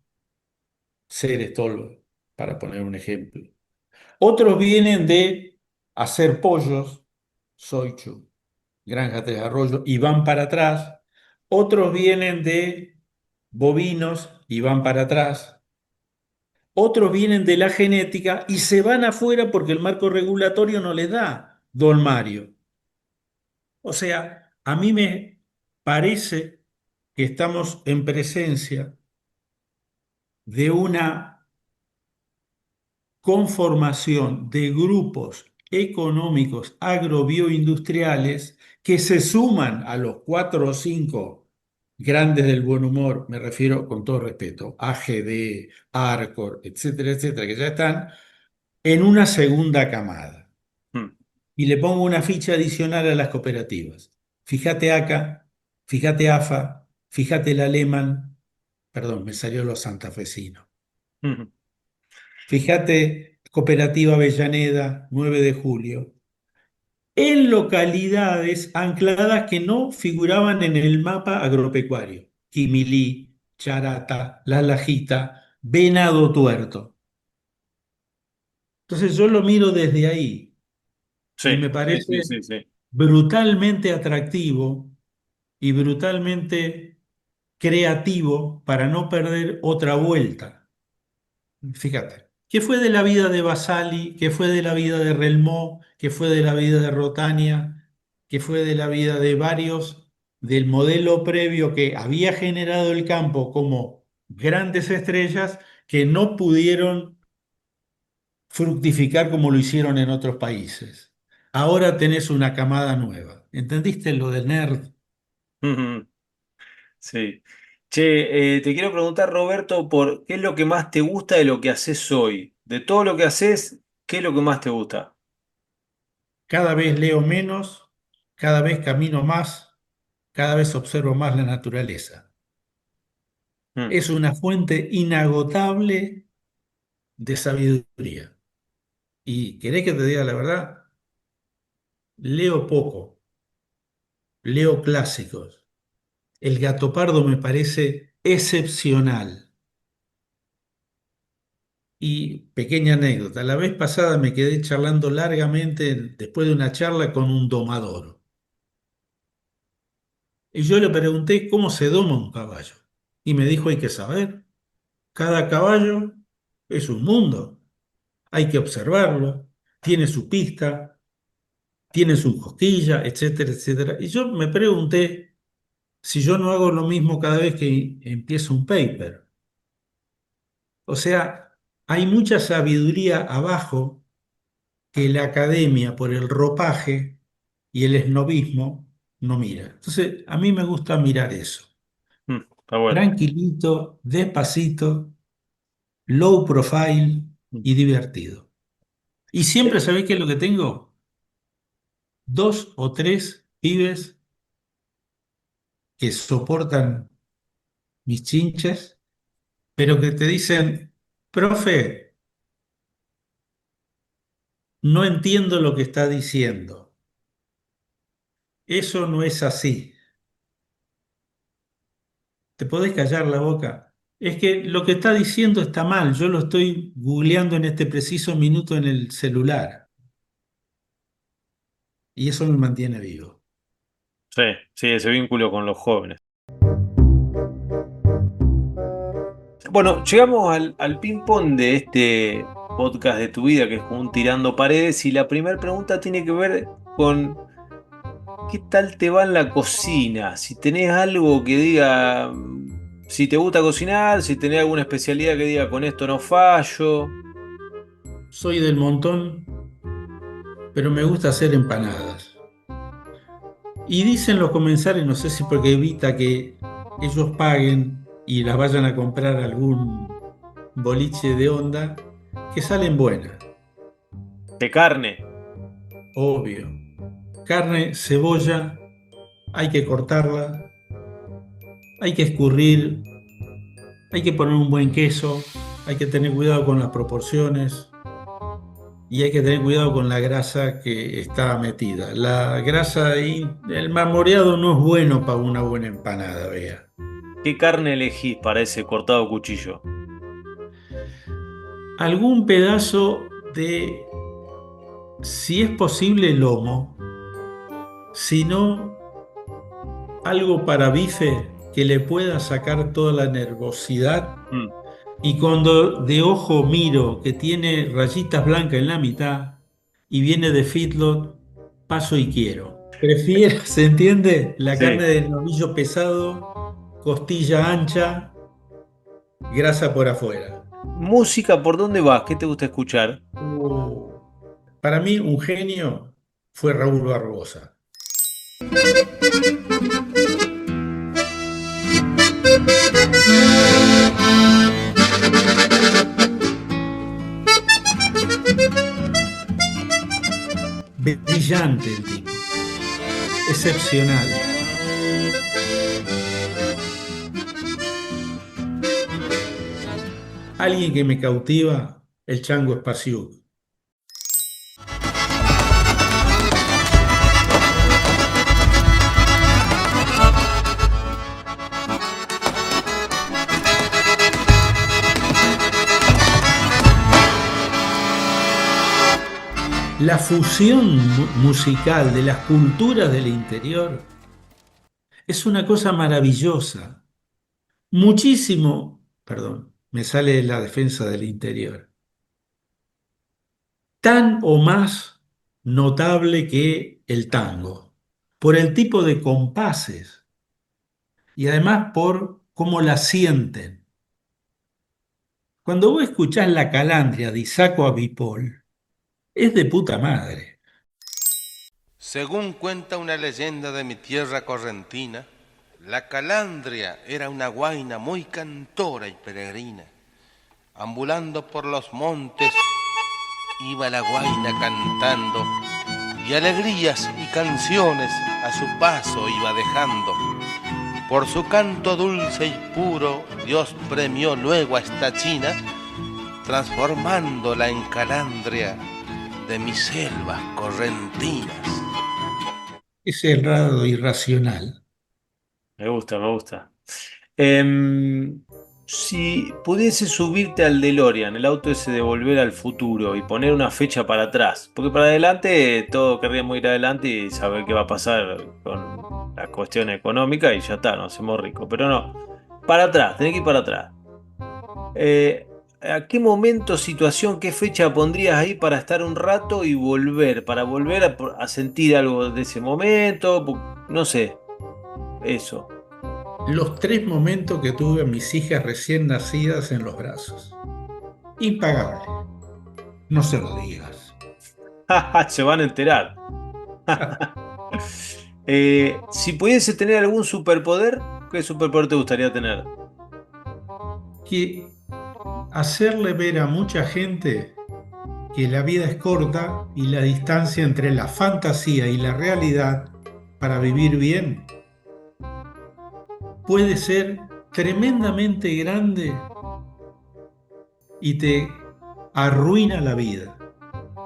Ceres Tolbo, para poner un ejemplo. Otros vienen de hacer pollos, Soichu, Granja Tres Arroyos, y van para atrás. Otros vienen de bovinos y van para atrás. Otros vienen de la genética y se van afuera porque el marco regulatorio no les da, don Mario. O sea, a mí me parece que estamos en presencia de una conformación de grupos económicos agrobioindustriales que se suman a los 4 o 5 grandes del buen humor, me refiero con todo respeto, AGD, Arcor, etcétera, etcétera, que ya están en una segunda camada. Mm. Y le pongo una ficha adicional a las cooperativas. Fíjate ACA, fíjate AFA, fíjate el Alemán, perdón, me salió los santafesinos. Mm. Fíjate Cooperativa Avellaneda, 9 de julio, en localidades ancladas que no figuraban en el mapa agropecuario. Quimilí, Charata, La Lajita, Venado Tuerto. Entonces yo lo miro desde ahí y Sí, me sí, sí, parece sí, sí. brutalmente atractivo y brutalmente creativo para no perder otra vuelta. Fíjate, ¿qué fue de la vida de Basali? ¿Qué fue de la vida de Relmó? ¿Qué fue de la vida de Rotania? ¿Qué fue de la vida de varios del modelo previo que había generado el campo como grandes estrellas que no pudieron fructificar como lo hicieron en otros países? Ahora tenés una camada nueva. ¿Entendiste lo del nerd? Ujú. Sí. Che, te quiero preguntar, Roberto, por qué es lo que más te gusta de lo que haces hoy. De todo lo que haces, ¿qué es lo que más te gusta? Cada vez leo menos, cada vez camino más, cada vez observo más la naturaleza. Mm. Es una fuente inagotable de sabiduría. Y querés que te diga la verdad, leo poco, leo clásicos. El Gato Pardo me parece excepcional. Y pequeña anécdota, la vez pasada me quedé charlando largamente después de una charla con un domador. Y yo le pregunté cómo se doma un caballo. Y me dijo, hay que saber, cada caballo es un mundo, hay que observarlo, tiene su pista, tiene su cosquilla, etcétera, etcétera. Y yo me pregunté si yo no hago lo mismo cada vez que empiezo un paper. O sea, hay mucha sabiduría abajo que la academia, por el ropaje y el esnobismo, no mira. Entonces, a mí me gusta mirar eso. Está bueno. Tranquilito, despacito, low profile y divertido. Y siempre, ¿sabés qué es lo que tengo? 2 o 3 pibes que soportan mis chinches, pero que te dicen, profe, no entiendo lo que está diciendo. Eso no es así. ¿Te podés callar la boca? Es que lo que está diciendo está mal. Yo lo estoy googleando en este preciso minuto en el celular. Y eso me mantiene vivo. Sí, sí, ese vínculo con los jóvenes. Bueno, llegamos al ping-pong de este podcast de tu vida, que es como un tirando paredes, y la primera pregunta tiene que ver con ¿qué tal te va en la cocina? Si tenés algo que diga, si te gusta cocinar, si tenés alguna especialidad que diga, con esto no fallo. Soy del montón, pero me gusta hacer empanadas. Y dicen los comensales, no sé si porque evita que ellos paguen y las vayan a comprar a algún boliche de onda, que salen buenas, De carne. obvio. Carne, cebolla, hay que cortarla, hay que escurrir, hay que poner un buen queso, hay que tener cuidado con las proporciones y hay que tener cuidado con la grasa que está metida. La grasa y el marmoreado no es bueno para una buena empanada, vea. ¿Qué carne elegís para ese cortado a cuchillo? Algún pedazo de, si es posible, lomo, si no, algo para bife que le pueda sacar toda la nervosidad. Mm. Y cuando de ojo miro que tiene rayitas blancas en la mitad y viene de feedlot, paso y quiero. Prefiero, ¿se entiende? La Sí. carne de novillo pesado, costilla ancha, grasa por afuera. Música, ¿por dónde vas? ¿Qué te gusta escuchar? Para mí un genio fue Raúl Barbosa. Brillante el tipo, excepcional. Alguien que me cautiva, el Chango Espasiuk. La fusión musical de las culturas del interior es una cosa maravillosa. Muchísimo, perdón, me sale la defensa del interior. Tan o más notable que el tango, por el tipo de compases y además por cómo la sienten. Cuando vos escuchás La Calandria de Isaaco Abipol, es de puta madre. Según cuenta una leyenda de mi tierra correntina, la calandria era una guaina muy cantora y peregrina. Ambulando por los montes, iba la guaina cantando, y alegrías y canciones a su paso iba dejando. Por su canto dulce y puro, Dios premió luego a esta china, transformándola en calandria de mis selvas correntinas. Ese errado irracional. Me gusta, me gusta. Em, si pudiese subirte al DeLorean, el auto ese de volver al futuro, y poner una fecha para atrás, porque para adelante todo querríamos ir adelante y saber qué va a pasar con la cuestión económica y ya está, nos hacemos ricos. Pero no, para atrás, tenés que ir para atrás. ¿A qué momento, situación, qué fecha pondrías ahí para estar un rato y volver? Para volver a sentir algo de ese momento, no sé, eso. Los 3 momentos que tuve a mis hijas recién nacidas en los brazos. Impagable. No se lo digas. Se van a enterar. Si pudiese tener algún superpoder, ¿qué superpoder te gustaría tener? Que hacerle ver a mucha gente que la vida es corta y la distancia entre la fantasía y la realidad para vivir bien puede ser tremendamente grande y te arruina la vida.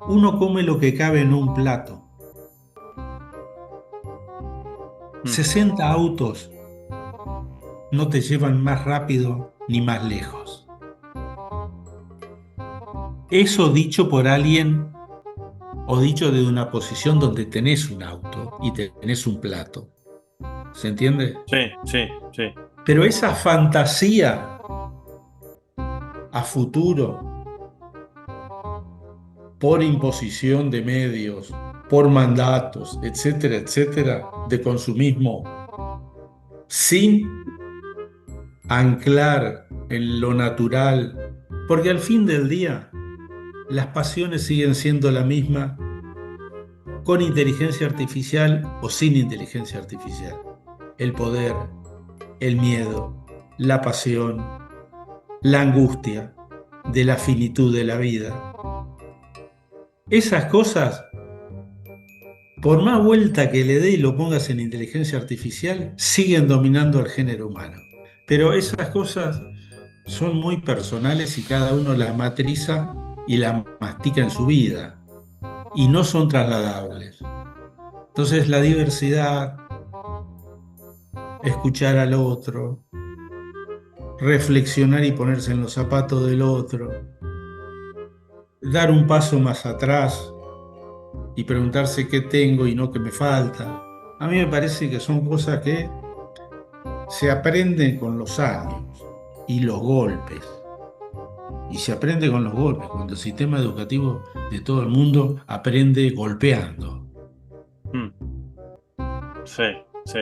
Uno come lo que cabe en un plato. 60 autos no te llevan más rápido ni más lejos. Eso dicho por alguien o dicho desde una posición donde tenés un auto y tenés un plato. ¿Se entiende? Sí, sí, sí. Pero esa fantasía a futuro, por imposición de medios, por mandatos, etcétera, etcétera, de consumismo, sin anclar en lo natural, porque al fin del día las pasiones siguen siendo la misma con inteligencia artificial o sin inteligencia artificial. El poder, el miedo, la pasión, la angustia de la finitud de la vida. Esas cosas, por más vuelta que le dé y lo pongas en inteligencia artificial, siguen dominando al género humano. Pero esas cosas son muy personales y cada uno las matriza y las mastica en su vida y no son trasladables. Entonces la diversidad, escuchar al otro, reflexionar y ponerse en los zapatos del otro, dar un paso más atrás y preguntarse qué tengo y no qué me falta. A mí me parece que son cosas que se aprenden con los años y los golpes. Y se aprende con los golpes, cuando el sistema educativo de todo el mundo aprende golpeando. Sí, sí.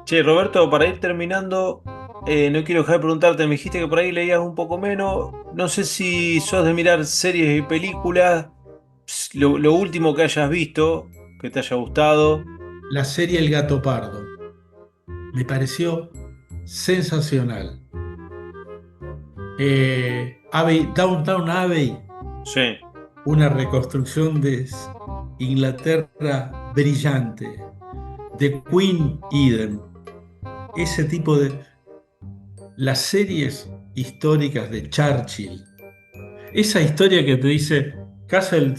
Che, Roberto, para ir terminando, no quiero dejar de preguntarte, me dijiste que por ahí leías un poco menos. No sé si sos de mirar series y películas, lo último que hayas visto, que te haya gustado. La serie El Gato Pardo me pareció sensacional. Downton Abbey, Sí. una reconstrucción de Inglaterra brillante. The Queen Eden, ese tipo de... Las series históricas de Churchill, esa historia que te dice, caza el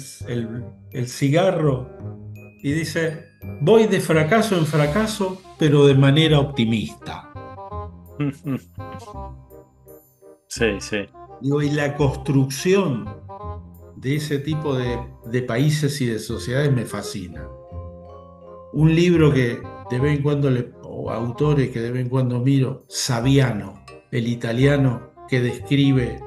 cigarro y dice, voy de fracaso en fracaso, pero de manera optimista. Sí, sí. Digo, y la construcción de ese tipo de países y de sociedades me fascina. Un libro que de vez en cuando, o autores que de vez en cuando miro, Saviano, el italiano que describe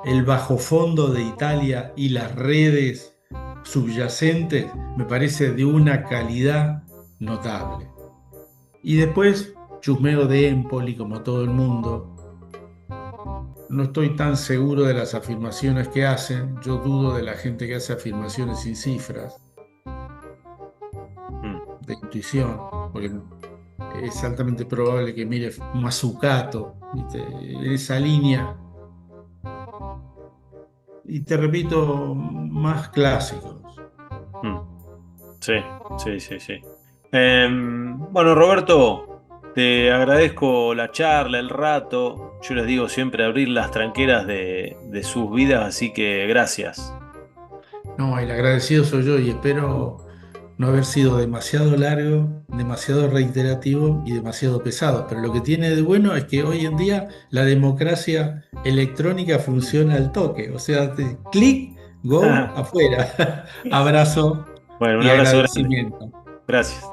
el bajofondo de Italia y las redes subyacentes, me parece de una calidad notable. Y después, chusmeo de Empoli, como todo el mundo. No estoy tan seguro de las afirmaciones que hacen, yo dudo de la gente que hace afirmaciones sin cifras, de intuición, porque es altamente probable que mire Mazzucato, ¿viste? Esa línea. Y te repito, más clásicos. Sí, sí, sí, sí. Bueno, Roberto, Te agradezco la charla, el rato. Yo les digo siempre abrir las tranqueras de sus vidas, así que gracias. No, el agradecido soy yo y espero no haber sido demasiado largo, demasiado reiterativo y demasiado pesado. Pero lo que tiene de bueno es que hoy en día la democracia electrónica funciona al toque. O sea, clic, go, afuera. Abrazo Bueno, un y abrazo grande. agradecimiento. Gracias.